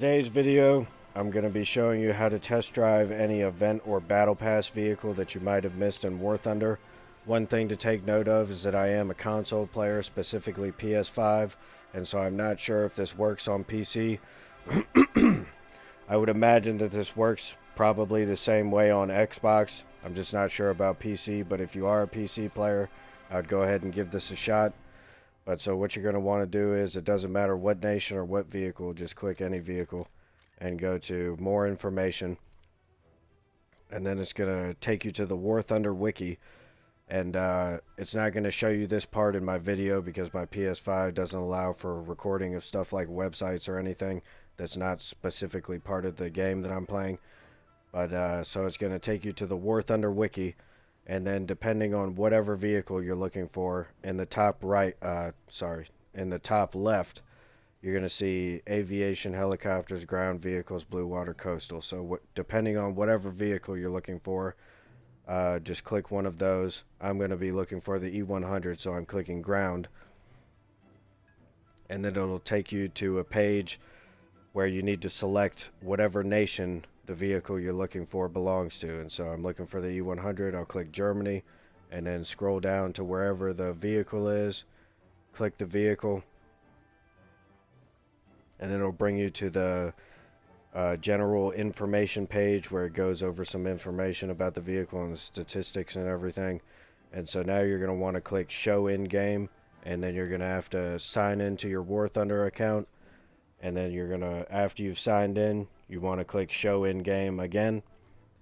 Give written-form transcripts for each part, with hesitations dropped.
today's video, I'm going to be showing you how to test drive any event or battle pass vehicle that you might have missed in War Thunder. One thing to take note of is that I am a console player, specifically PS5, and so I'm not sure if this works on PC. I would imagine that this works probably the same way on Xbox. I'm just not sure about PC, but if you are a PC player, I'd go ahead and give this a shot. But so what you're going to want to do is, it doesn't matter what nation or what vehicle, just click any vehicle and go to more information, and then it's going to take you to the War Thunder wiki, and it's not going to show you this part in my video because my PS5 doesn't allow for recording of stuff like websites or anything that's not specifically part of the game that I'm playing. But so it's going to take you to the War Thunder wiki, and then depending on whatever vehicle you're looking for, in the top right, in the top left, you're going to see aviation, helicopters, ground vehicles, blue water, coastal. So depending on whatever vehicle you're looking for, just click one of those. I'm going to be looking for the E100, so I'm clicking ground. And then it'll take you to a page where you need to select whatever nation the vehicle you're looking for belongs to. And so I'm looking for the E100. I'll click Germany, and then scroll down to wherever the vehicle is, click the vehicle, and then it'll bring you to the general information page where it goes over some information about the vehicle and the statistics and everything. And so now you're going to want to click show in game, and then you're going to have to sign into your War Thunder account. And then you're going to, after you've signed in, you want to click show in game again,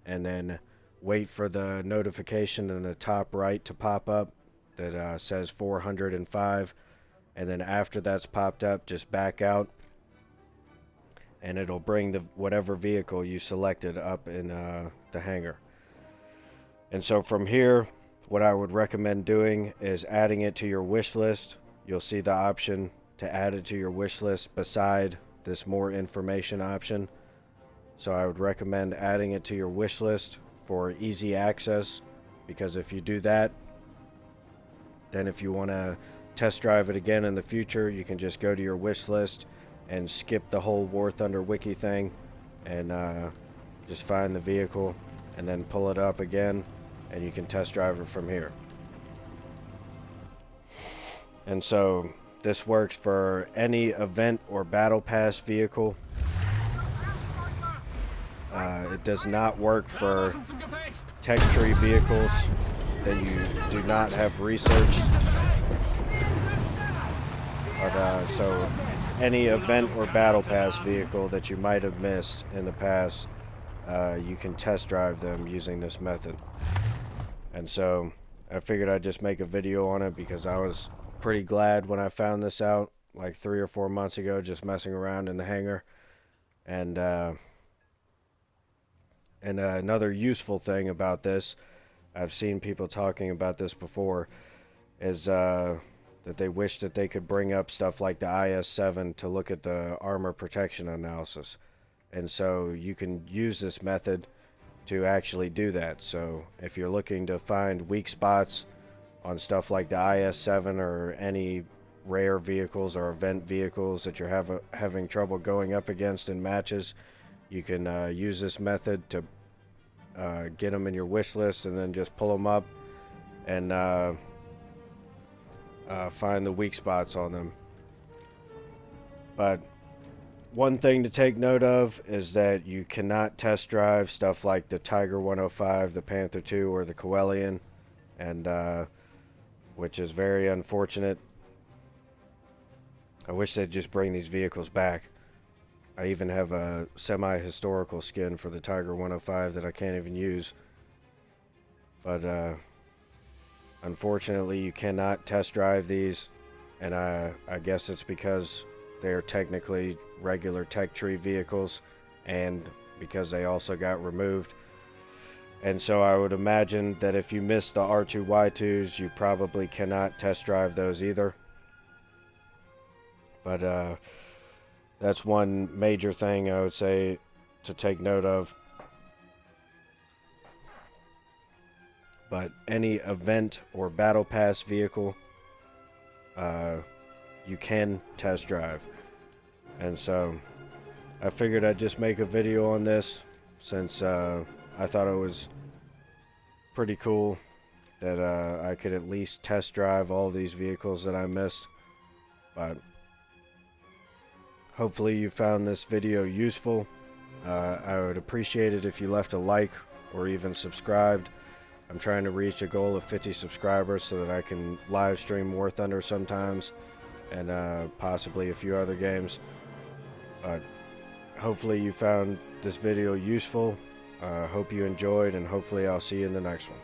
and then wait for the notification in the top right to pop up that says 405. And then after that's popped up, just back out, and it'll bring the whatever vehicle you selected up in the hangar. And so from here, what I would recommend doing is adding it to your wish list. You'll see the option to add it to your wish list beside this more information option. So I would recommend adding it to your wish list for easy access, because if you do that, then if you want to test drive it again in the future, you can just go to your wish list and skip the whole War Thunder wiki thing, and just find the vehicle and then pull it up again, and you can test drive it from here. And so this works for any event or battle pass vehicle. It does not work for tech tree vehicles that you do not have researched. But so any event or battle pass vehicle that you might have missed in the past, you can test drive them using this method. And so I figured I'd just make a video on it because I was pretty glad when I found this out like 3 or 4 months ago, just messing around in the hangar. And another useful thing about this, I've seen people talking about this before, is that they wish that they could bring up stuff like the IS-7 to look at the armor protection analysis. And so you can use this method to actually do that. So if you're looking to find weak spots on stuff like the IS-7 or any rare vehicles or event vehicles that you're having trouble going up against in matches, you can use this method to get them in your wish list, and then just pull them up and find the weak spots on them. But one thing to take note of is that you cannot test drive stuff like the Tiger 105, the Panther II, or the Coelian, and which is very unfortunate. I wish they'd just bring these vehicles back. I even have a semi-historical skin for the Tiger 105 that I can't even use. But unfortunately, you cannot test drive these, and I guess it's because they're technically regular tech tree vehicles, and because they also got removed. And so I would imagine that if you missed the R2Y2s, you probably cannot test drive those either. But that's one major thing I would say to take note of. But any event or battle pass vehicle, you can test drive. And so I figured I'd just make a video on this since I thought it was pretty cool that I could at least test drive all these vehicles that I missed. But hopefully you found this video useful. I would appreciate it if you left a like or even subscribed. I'm trying to reach a goal of 50 subscribers so that I can live stream War Thunder sometimes, and possibly a few other games. But hopefully you found this video useful. Hope you enjoyed, and hopefully I'll see you in the next one.